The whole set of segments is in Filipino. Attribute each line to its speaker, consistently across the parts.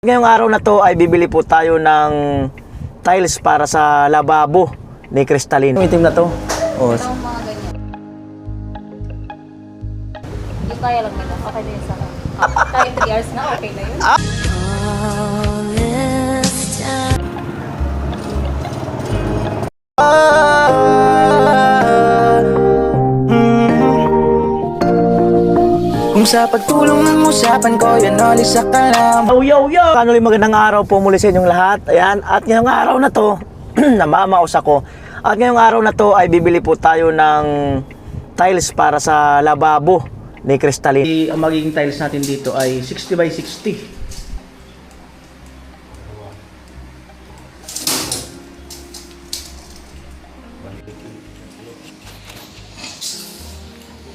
Speaker 1: Ngayong araw na to ay bibili po tayo ng tiles para sa lababo ni Crystalline. Itim na to. Oh.
Speaker 2: Itong mga ganyan. Hindi kaya lang nila. Okay na yun sa akin. Kahit 3 hours na, okay na yun.
Speaker 3: Kung sa pagtulong ng usapan ko, yan ulit sa kalam.
Speaker 1: Yo! Kano ulit magandang araw po muli sa inyong lahat. Ayan, at ngayong araw na to, namamaos ako. At ngayong araw na to ay bibili po tayo ng tiles para sa lababo ni Crystalline. Ang magiging tiles natin dito ay 60 by 60.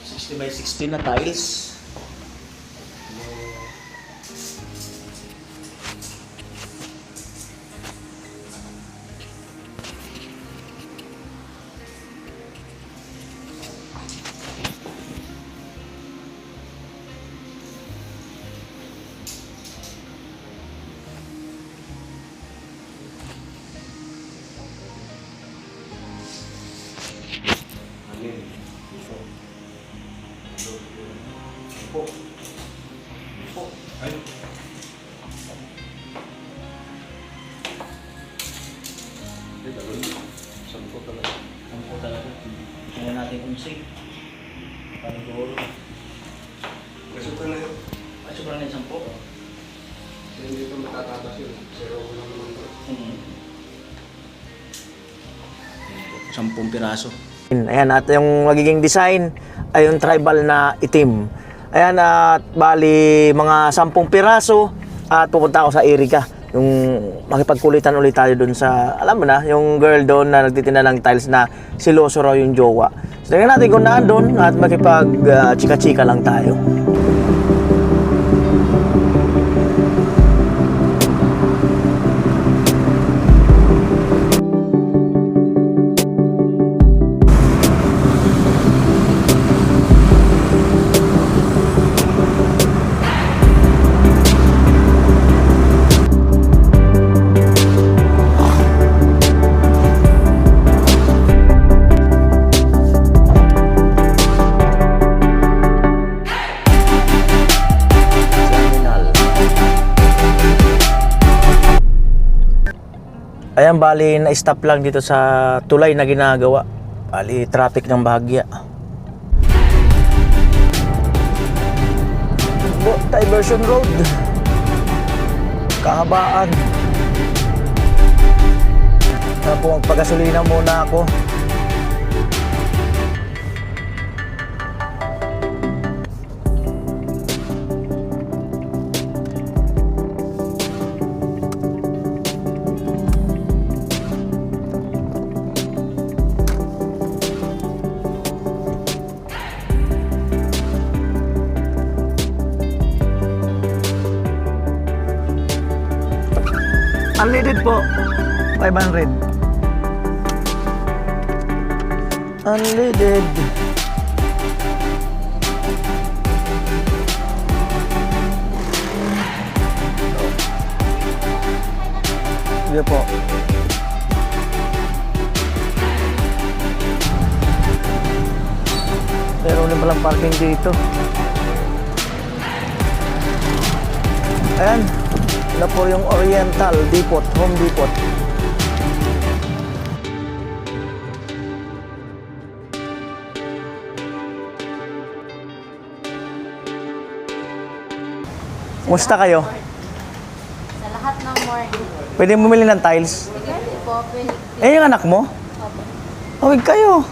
Speaker 1: 60 by 60 na tiles. Sampo talaga. Kaya natin kung safe. Parang siguro.
Speaker 4: Sobra na yun.
Speaker 1: Ay, sobrang na yung 10.
Speaker 4: Hindi ito matatatas yun. Zero ko lang naman ito.
Speaker 1: 10 piraso. Ayan, at yung magiging design ay yung tribal na itim. Ayan, at bali mga 10 piraso at pupunta ako sa Erika. Yung makipagkulitan ulit tayo dun sa, alam mo na, yung girl doon na nagtitinda ng tiles na siloso raw yung jowa. So, tingnan natin kung naandun at makipag-chika-chika lang tayo. Ayan, bali na-stop lang dito sa tulay na ginagawa. Bali, traffic ng bahagya. Diversion road. Kahabaan. Kaya po, magpagasolina muna ako. Unleaded po, 500. Unleaded. Sige po. Pero ulit palang parking dito. Ayan. Na po yung Oriental Depot, Home Depot. Musta kayo?
Speaker 2: Sa lahat ng morning.
Speaker 1: Pwede bumili ng tiles?
Speaker 2: Pwede po, pwede.
Speaker 1: Eh, yung anak mo? Huwag kayo.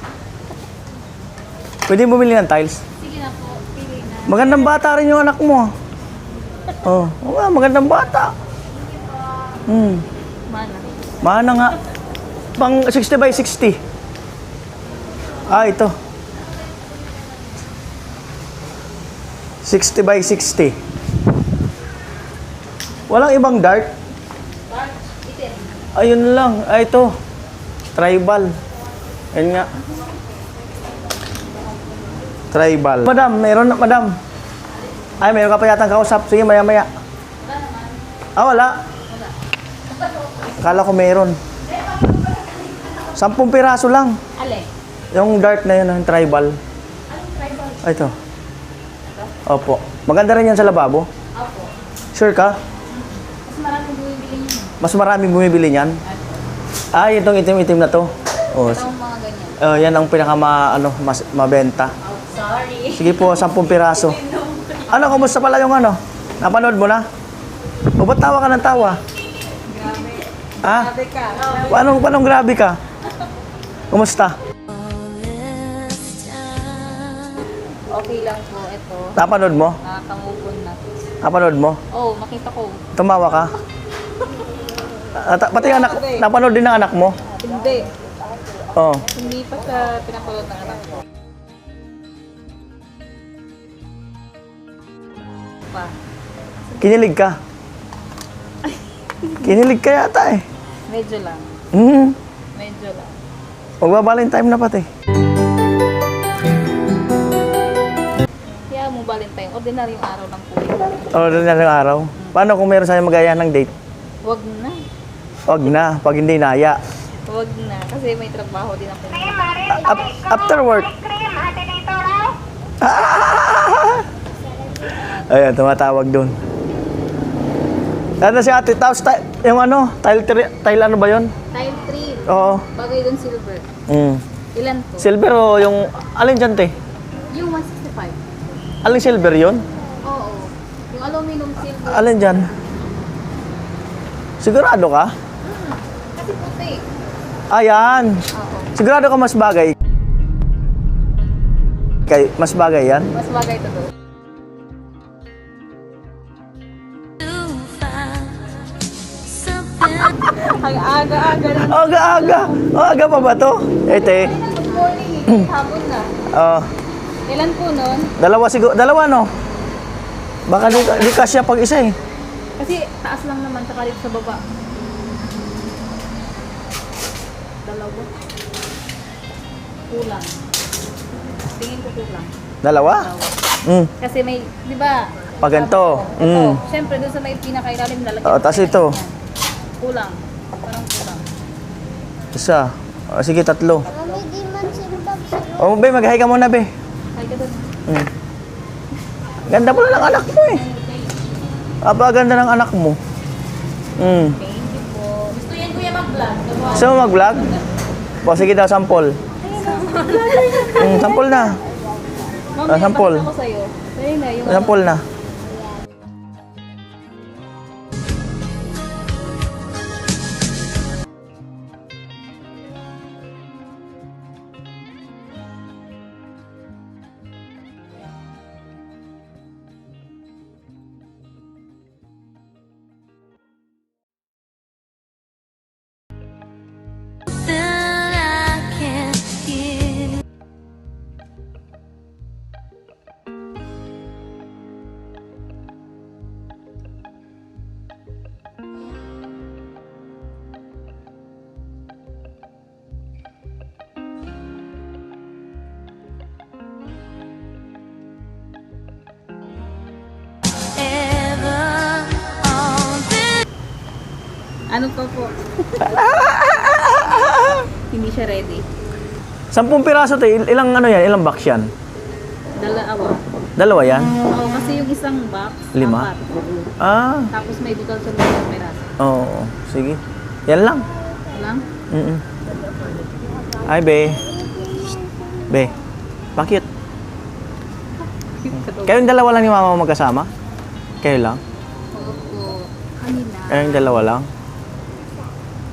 Speaker 1: Pwede bumili ng tiles?
Speaker 2: Sige na po, pili na.
Speaker 1: Magandang bata rin yung anak mo. Oh, magandang bata.
Speaker 2: Mana.
Speaker 1: Mana nga. Pang 60 by 60. Ah, ito. 60 by 60. Walang ibang dart?
Speaker 2: Itin.
Speaker 1: Ayun lang. Ah, ito. Tribal. Ayun nga. Tribal. Madam, meron na, madam. Ay, mayroon ka pa yatang kausap. Sige, maya-maya. Ah, wala. Akala ko meron. 10 piraso lang.
Speaker 2: Ale.
Speaker 1: Yung dart na yun, yung tribal.
Speaker 2: Anong tribal?
Speaker 1: Ah, ito. Opo. Maganda rin yan sa lababo.
Speaker 2: Opo.
Speaker 1: Sure ka?
Speaker 2: Mas maraming bumibili niyo.
Speaker 1: Mas maraming bumibili niyan. Ah, itong itim-itim na to. Oh,
Speaker 2: Itong mga ganyan.
Speaker 1: yan ang mas mabenta.
Speaker 2: Oh, sorry.
Speaker 1: Sige po, 10 piraso. Ano, kumusta pala yung ano? Napanood mo na? O ba't tawa ka ng tawa?
Speaker 2: Grabe.
Speaker 1: Ah?
Speaker 2: Grabe ka.
Speaker 1: Paanong grabe ka? Kumusta?
Speaker 2: Okay lang po. Ito.
Speaker 1: Napanood mo?
Speaker 2: Nakakamubon na.
Speaker 1: Napanood mo?
Speaker 2: Oh, makita ko.
Speaker 1: Tumawa ka? Pati anak, napanood din ng anak mo?
Speaker 2: Hindi.
Speaker 1: Oo.
Speaker 2: Hindi pa sa pinapalot ng anak ko. Pa.
Speaker 1: Kinilig ka? Kinilig ka yata eh.
Speaker 2: Medyo lang. Medyo lang.
Speaker 1: Magbabalintime na pati.
Speaker 2: Kaya mo Valentine, ordinaryong araw lang po.
Speaker 1: O, doon na yung araw. Paano kung meron sa'yo magaya ng date?
Speaker 2: Wag na.
Speaker 1: Wag na, pag hindi naya.
Speaker 2: Wag na. Kasi may trabaho din ako.
Speaker 1: After work. Ayan, tumatawag doon. Ano si ate? Tapos yung ano? Tile ano ba yun?
Speaker 2: Tile 3.
Speaker 1: Oo.
Speaker 2: Bagay dun silver.
Speaker 1: Mm.
Speaker 2: Ilan to?
Speaker 1: Silver o yung... Alin dyan, te?
Speaker 2: Yung 165.
Speaker 1: Alin silver yun?
Speaker 2: Oo. Yung aluminum silver.
Speaker 1: Alin dyan? Sigurado ka?
Speaker 2: Kasi puti.
Speaker 1: Ayan.
Speaker 2: Oo.
Speaker 1: Sigurado ka mas bagay? Mas bagay yan?
Speaker 2: Mas bagay to doon. Ang aga-aga na.
Speaker 1: Aga-aga. Aga pa ba to? Ete.
Speaker 2: Good morning eh. Hapon na. Ilan po nun?
Speaker 1: Dalawa siguro. Dalawa no? Baka di kasya pag isa eh.
Speaker 2: Kasi taas lang naman sa dito sa baba. Dalawa. Kulang. Tingin ko kulang.
Speaker 1: Dalawa? Mm.
Speaker 2: Kasi may, di ba?
Speaker 1: Pag ganito.
Speaker 2: Ito.
Speaker 1: Mm.
Speaker 2: Siyempre, doon sa may pinakailalim lalagyan.
Speaker 1: Oh, tas ito.
Speaker 2: Kulang. Parang kulang.
Speaker 1: Isa. Sige, 3. Oh, be, mag-hi ka muna, be.
Speaker 2: Ay, ka doon.
Speaker 1: Mm. Ganda pala ng anak mo eh. Ganda ng anak mo. Mm.
Speaker 2: Thank you po. Gusto yan kuya mag-vlog.
Speaker 1: Gusto mo mag-vlog? O, sige daw, sample. Sample na.
Speaker 2: Mamaya,
Speaker 1: sample.
Speaker 2: pakita ko sa'yo. Sa'yo na, yung
Speaker 1: Sample na.
Speaker 2: Ano pa po? Hindi siya ready.
Speaker 1: 10 piraso to, ilang ano yan? Ilang box yan?
Speaker 2: Dalawa.
Speaker 1: Dalawa yan?
Speaker 2: Oo, kasi yung isang box,
Speaker 1: 5?
Speaker 2: 4.
Speaker 1: Ah,
Speaker 2: Tapos may bukal sa mga peraso.
Speaker 1: oo. Sige. Yan lang.
Speaker 2: Lang?
Speaker 1: Mm-mm. Ay, be. Be. Bakit? Kayong dalawa lang ni mama mo magkasama? Kayo lang?
Speaker 2: Oo po. Kanina.
Speaker 1: Kayong dalawa lang?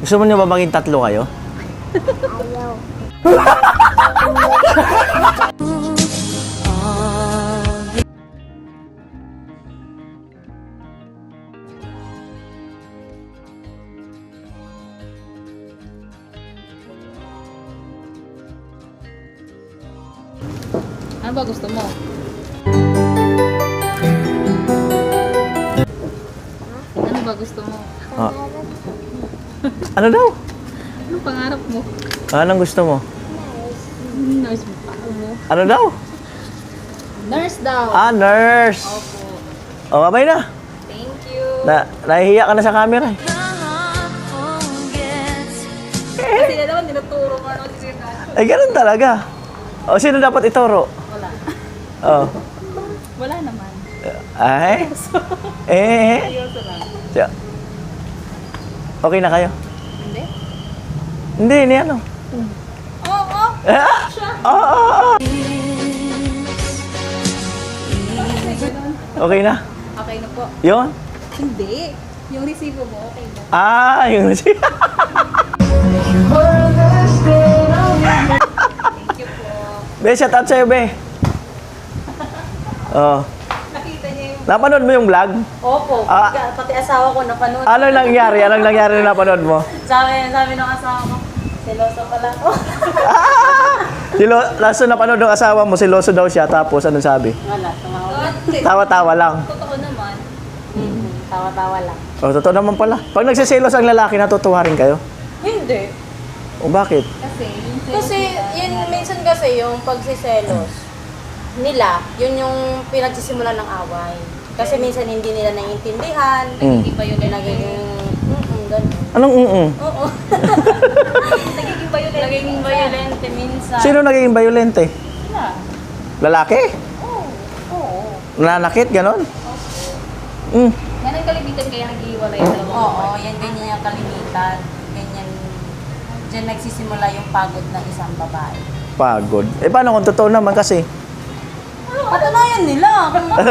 Speaker 1: Gusto mo niyo ba maging 3 kayo?
Speaker 2: Ano ba gusto mo? Ano ba gusto mo?
Speaker 1: Ah. Ano daw?
Speaker 2: Anong pangarap mo?
Speaker 1: Anong gusto mo?
Speaker 2: Nurse mo pa mo.
Speaker 1: Ano daw?
Speaker 2: Nurse daw.
Speaker 1: Ah, nurse.
Speaker 2: Opo.
Speaker 1: O, babay na.
Speaker 2: Thank you.
Speaker 1: Nahihiya ka na sa camera eh.
Speaker 2: Kasi na naman, tinuturo mo ano si Sir.
Speaker 1: Ay, ganun talaga. O, sino dapat ituro?
Speaker 2: Wala.
Speaker 1: Oh.
Speaker 2: Wala naman.
Speaker 1: Ay.
Speaker 2: Seryoso lang.
Speaker 1: Siya. Okay na kayo?
Speaker 2: Hindi?
Speaker 1: Hindi, ni ano.
Speaker 2: Oo.
Speaker 1: Oo. Okay na?
Speaker 2: Okay na po.
Speaker 1: Yun?
Speaker 2: Hindi. Yung resibo mo, okay na.
Speaker 1: Yun.
Speaker 2: Thank you po.
Speaker 1: Be, shout out sa'yo, be. Oh.
Speaker 2: Nakita niya yung...
Speaker 1: Napanood mo yung vlog?
Speaker 2: Opo.
Speaker 1: Ah.
Speaker 2: Pati asawa ko napanood.
Speaker 1: Anong nangyari? Anong nangyari na napanood mo?
Speaker 2: Sabi ng asawa ko, seloso pala ako.
Speaker 1: Last na napanood ng asawa mo, siloso daw siya. Tapos, anong sabi?
Speaker 2: Wala, tumawa.
Speaker 1: Tawa-tawa lang.
Speaker 2: Totoo naman. Tawa-tawa lang.
Speaker 1: Oh, totoo naman pala. Pag nagsiselos ang lalaki, natutuwa rin kayo?
Speaker 2: Hindi.
Speaker 1: O bakit?
Speaker 2: Kasi yun, minsan kasi yung pagsiselos nila, yun yung pinagsisimula ng away. Kasi minsan hindi nila naiintindihan. Nagiging violent. Ganun.
Speaker 1: Anong
Speaker 2: Oo. Nagiging violent minsan.
Speaker 1: Sino naging violente?
Speaker 2: Sila.
Speaker 1: Lalaki?
Speaker 2: Oo.
Speaker 1: Nanakit, ganon?
Speaker 2: Yan ang kalimitan kaya nag-iwalay talaga. Oo, yan ganyan yung kalimitan. Ganyan. Diyan nagsisimula yung pagod ng isang babae.
Speaker 1: Pagod. Eh, paano kung totoo naman kasi?
Speaker 2: Patunayan nila kung ano.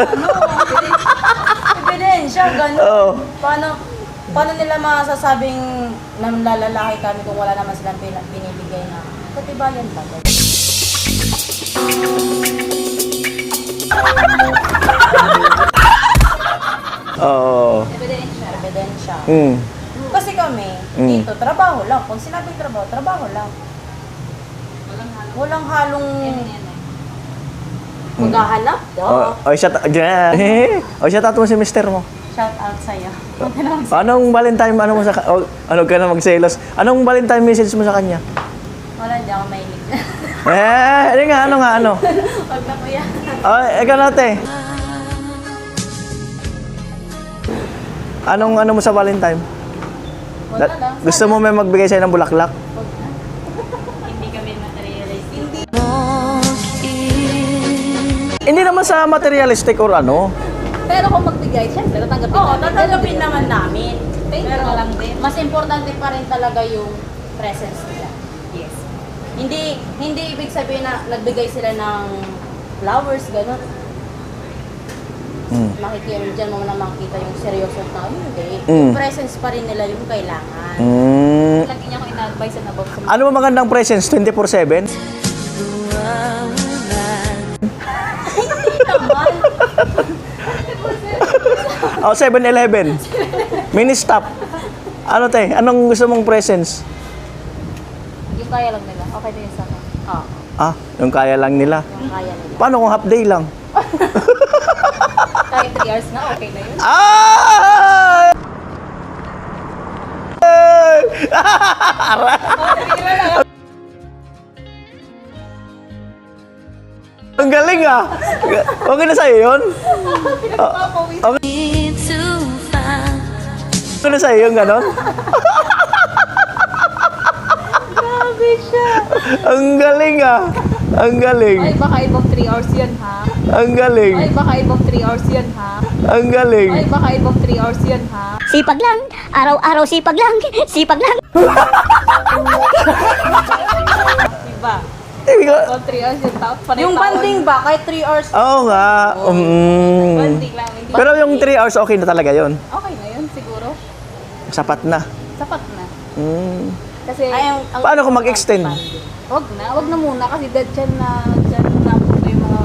Speaker 2: Ebidensya, gano'n.
Speaker 1: Oo.
Speaker 2: Paano nila masasabing namlalalaki kami kung wala naman silang binibigay na katibayan ba?
Speaker 1: Oo.
Speaker 2: Ebidensya.
Speaker 1: Mm.
Speaker 2: Kasi kami, dito, trabaho lang. Pag sinabing trabaho, trabaho lang. Walang halong maghahanap.
Speaker 1: Shout out mo si mister mo.
Speaker 2: Shout out sa'yo.
Speaker 1: Anong Valentine, ano mo sa, ano ka na magselos? Anong Valentine message mo sa kanya?
Speaker 2: Wala, hindi ako mahilig.
Speaker 1: Ano nga?
Speaker 2: Huwag na kuya.
Speaker 1: Ikaw natin. Ano mo sa Valentine?
Speaker 2: Wala lang.
Speaker 1: Gusto mo may magbigay sa'yo ng bulaklak?
Speaker 2: Hindi kami materialist. Hindi.
Speaker 1: Hindi naman sa materialistic or ano.
Speaker 2: Pero kung magbigay, syempre, tatanggapin namin. Oo, tatanggapin naman namin. Pero lang din. Mas importante pa rin talaga yung presence nila. Yes. Hindi ibig sabihin na nagbigay sila ng flowers, gano'n. Makikita dyan mo na makita yung seryoso na hindi. Yung presence pa rin nila yung kailangan. Lagi niya ako ina-advise na about sa
Speaker 1: Ano ba magandang presence? 24/7?
Speaker 2: Hindi naman.
Speaker 1: 7-Eleven. Mini stop. Ano te? Anong gusto mong presence?
Speaker 2: Yung kaya lang nila. Okay na yun sa akin. Oo.
Speaker 1: Yung kaya lang nila.
Speaker 2: Yung kaya nila.
Speaker 1: Paano kung half day lang?
Speaker 2: Kahit 3 hours na, okay na yun.
Speaker 1: Ang galing Okay na sa'yo yun? Okay na sa'yo yun, ganon?
Speaker 2: Grabe siya.
Speaker 1: Ang galing Ang galing.
Speaker 2: Ay, baka ibang 3 hours yan, ha?
Speaker 1: Ang galing.
Speaker 2: Ay, baka ibang 3 hours yan, ha?
Speaker 1: Ang galing.
Speaker 2: Ay, baka ibang 3 hours yan, ha?
Speaker 5: Sipag lang, araw-araw sipag lang, sipag lang.
Speaker 2: Diba?
Speaker 1: Ibig-
Speaker 2: Ibang 3 hours yan, tapos yung banding ba? Kahit 3 hours,
Speaker 1: Oo nga.
Speaker 2: banding lang. Hindi.
Speaker 1: Pero yung 3 hours okay na talaga yon.
Speaker 2: Okay na yun, siguro.
Speaker 1: Sapat na.
Speaker 2: Sapat na.
Speaker 1: Mm.
Speaker 2: Kasi,
Speaker 1: Paano kung mag-extend?
Speaker 2: Wag na muna kasi dyan na po yung mga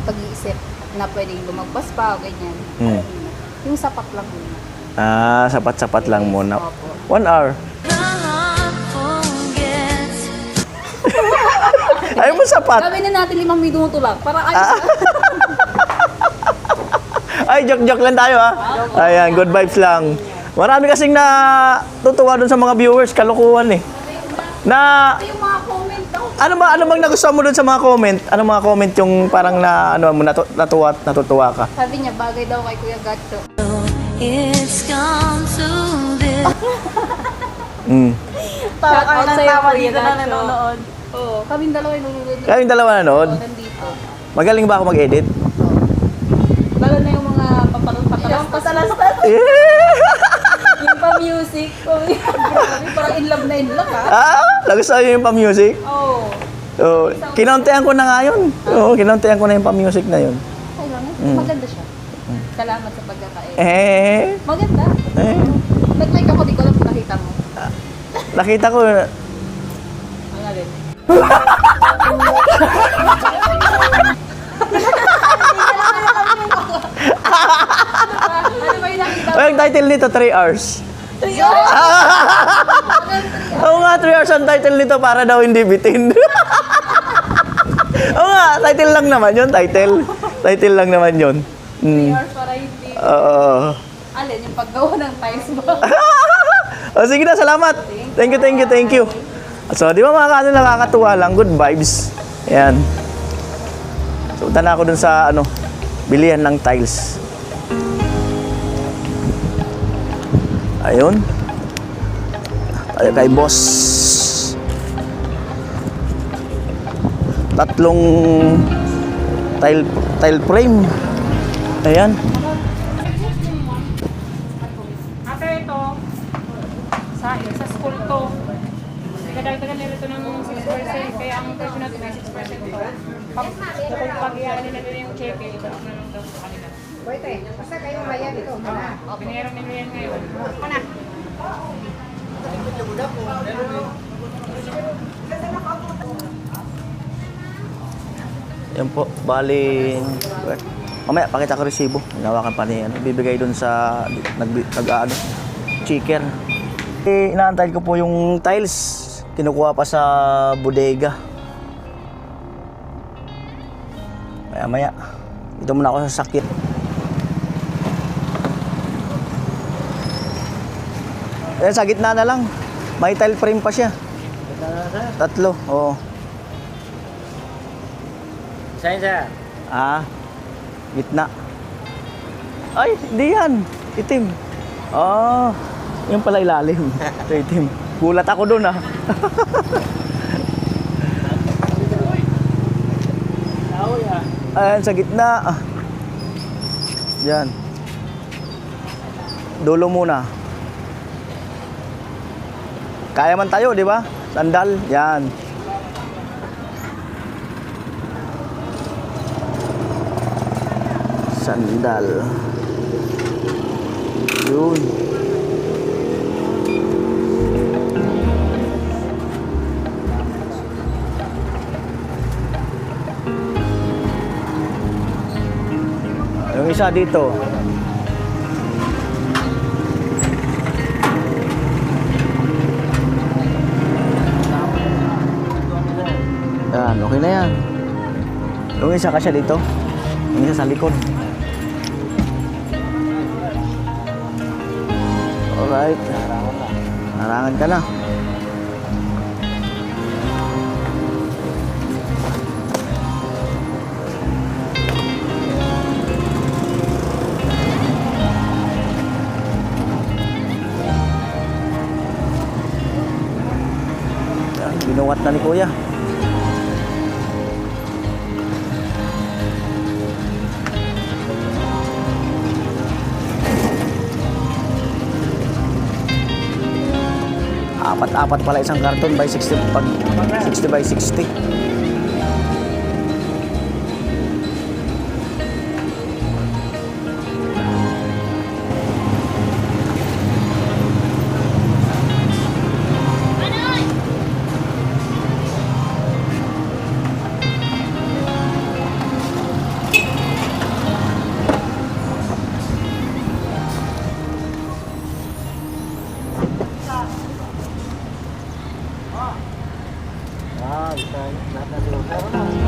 Speaker 2: pag-iisip na pwedeng lumagpas pa o ganyan. Yung sapat lang muna.
Speaker 1: Sapat-sapat lang muna.
Speaker 2: Opo.
Speaker 1: 1 hour. Ayaw mo sapat.
Speaker 2: Gawin na natin 5 minuto lang para
Speaker 1: Ay, joke-joke lang tayo Ayan, good vibes lang. Marami kasing natutuwa dun sa mga viewers, kalukuhan Na,
Speaker 2: yung mga comment daw.
Speaker 1: ano bang nagustuhan mo dun sa mga comment? Ano mga comment yung parang natutuwa ka?
Speaker 2: Sabi niya, bagay daw kay Kuya Gacho.
Speaker 6: It's come to this.
Speaker 2: Tawa ng tawa dito na
Speaker 7: nanonood.
Speaker 2: Oo, kaming dalawa yung nanonood.
Speaker 1: Kaming dalawa nanood.
Speaker 2: Nandito.
Speaker 1: Magaling ba ako mag-edit?
Speaker 2: Lalo na yung mga patalas-talas. Yung pa-music. Grabe, parang in love na in love ha.
Speaker 1: Nagustuhan niyo yung pa-music?
Speaker 2: Oo.
Speaker 1: So, kinontehan ko na nga yun. Oo, kinontehan ko na yung pa-music na yun.
Speaker 2: Ay, maganda siya. Salamat sa pagkakain. Maganda. Nag-like ako, di ko alam kung nakita mo.
Speaker 1: Nakita ko,
Speaker 2: Ang alin. Ano ba yung nakita mo?
Speaker 1: ang title nito, 3 hours. Oo nga, 3 hours ang title nito para daw hindi bitin. Oo nga, title lang naman yun, title. Title lang naman yun.
Speaker 2: 3 hours para hindi.
Speaker 1: Oo.
Speaker 2: Alin, yung paggawa ng tiles ba?
Speaker 1: Sige na, salamat. Thank you. So, di ba mga kanil, nakakatuwa lang, good vibes. Ayan. So, punta na ako dun sa, bilihan ng tiles. Ayun. Tayo kay boss. 3 tile frame. Ayan.
Speaker 7: Ate, ito, sa school to, nagdagdagan nila ito ng 6%, kaya ang presyo natin ay 6% to. Kung pag-iaan nila yung cheque, ibalik na lang daw sa kanila.
Speaker 8: Pwede, basta kayo bayad ito.
Speaker 7: Binayaran nila yan ngayon. Ano?
Speaker 1: Yan po, bali, mamaya pakita ko resibo. Hinawakan pa niya, bibigay dun sa chicken. Inaantay ko po yung tiles, kinukuha pa sa bodega. Maya, dito muna ako sa sakit. Ayan, sa gitna na lang, may tile frame pa siya. 3, oo.
Speaker 9: Saan siya?
Speaker 1: Gitna. Ay, hindi yan. Itim. Yung pala ilalim. Ito itim. Gulat ako dun Ayan, sa gitna. Yan. Dulo muna. Kaya man tayo, di ba? Sandal. Yan. Sandal. Yun. Yung isa dito. Yan, okay na yan. Yung isa kasya dito. Yung isa sa likod. Alright. Harangan ka na. Yan, binuwat na ni Kuya. Apat pala isang karton by 60 pag 60 by 60.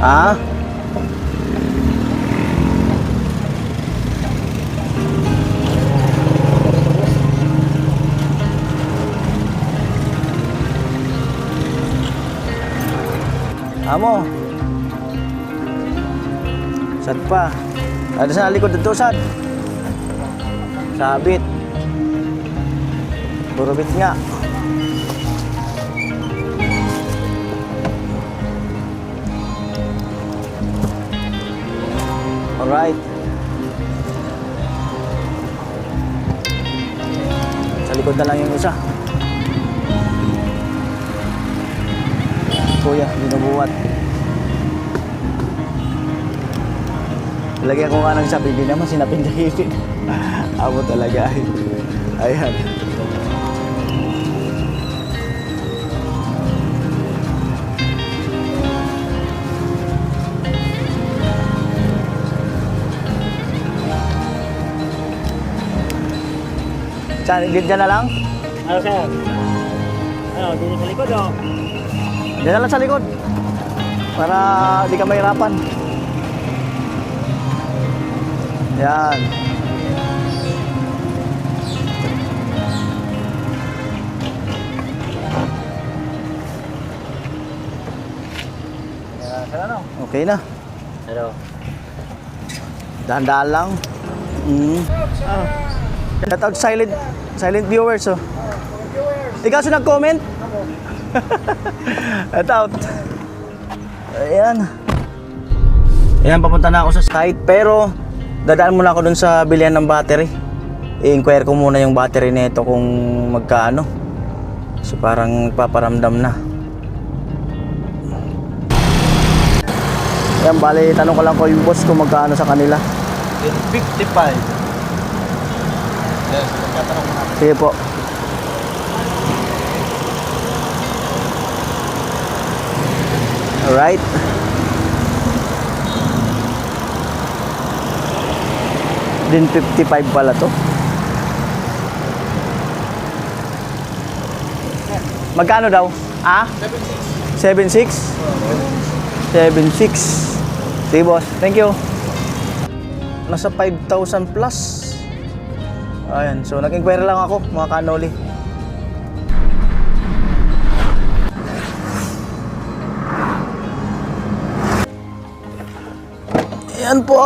Speaker 1: Ah? Amo. Sad pa. Ada sa likod dito, sad. Sabit. Puro bit nga. Alright. Sa likod na lang yung isa. Kuya, binubuhat. Lagyan ko nga ng sabi, hindi naman sinapindahitin. Abo talaga. Ayan. Saan? Diyan na lang?
Speaker 9: Ano sir? Ano, dito sa likod o?
Speaker 1: Diyan na lang sa likod. Para di ka mahirapan. Yan. Okay na.
Speaker 9: Ano?
Speaker 1: Dahan-dahan lang. Shout out silent viewers oh. Ikaw sa nag-comment? Shout out. Ayan. Ayan, papunta na ako sa site pero dadaan muna ako dun sa bilihan ng battery. I-inquire ko muna yung battery nito kung magkaano. So parang paparamdam na. Ayan, bali tanong ko lang ko yung boss kung magkaano sa kanila.
Speaker 9: 55. Yes, magkatanong mo na.
Speaker 1: Sige po. Alright. Din 55 pala to. Magkano daw? Ah? 76. 76. Sige boss, thank you. Nasa 5,000 plus. Ayan, so nag-inquire lang ako mga kanoli. Ayan po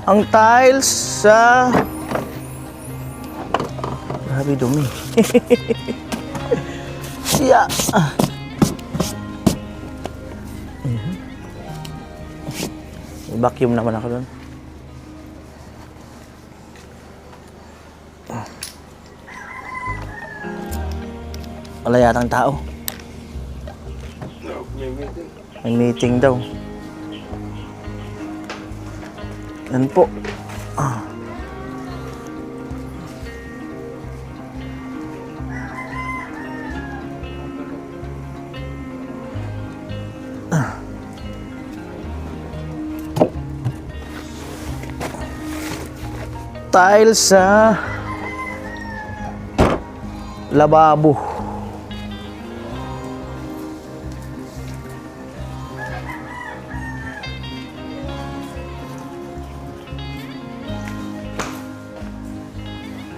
Speaker 1: ang tiles sa... Grabe dumi. Siya. Vacuum naman ako doon. Wala yatang tao. May meeting daw. Yan po. Tiles sa lababo.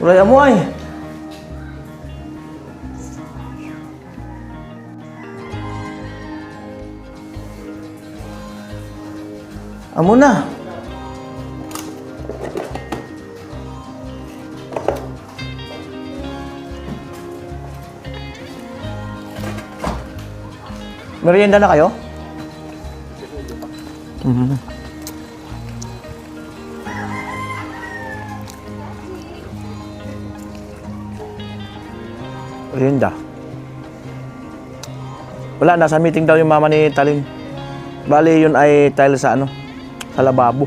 Speaker 1: Uray amoy. Amo na. Merienda na kayo? Merienda. Wala, nasa meeting daw yung mama ni Talin. Bali, yun ay tile sa ano? Sa lababo.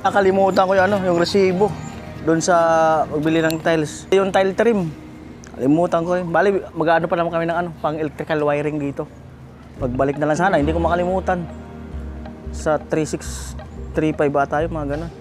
Speaker 1: Nakalimutan ko yung ano, yung resibo. Doon sa magbili ng tiles. Yung tile trim. Kalimutan ko yun. Bali, mag-ano pa naman kami ng ano, pang electrical wiring dito. Pagbalik na lang sana, hindi ko makalimutan. Sa 3635 ba tayo, mga ganun.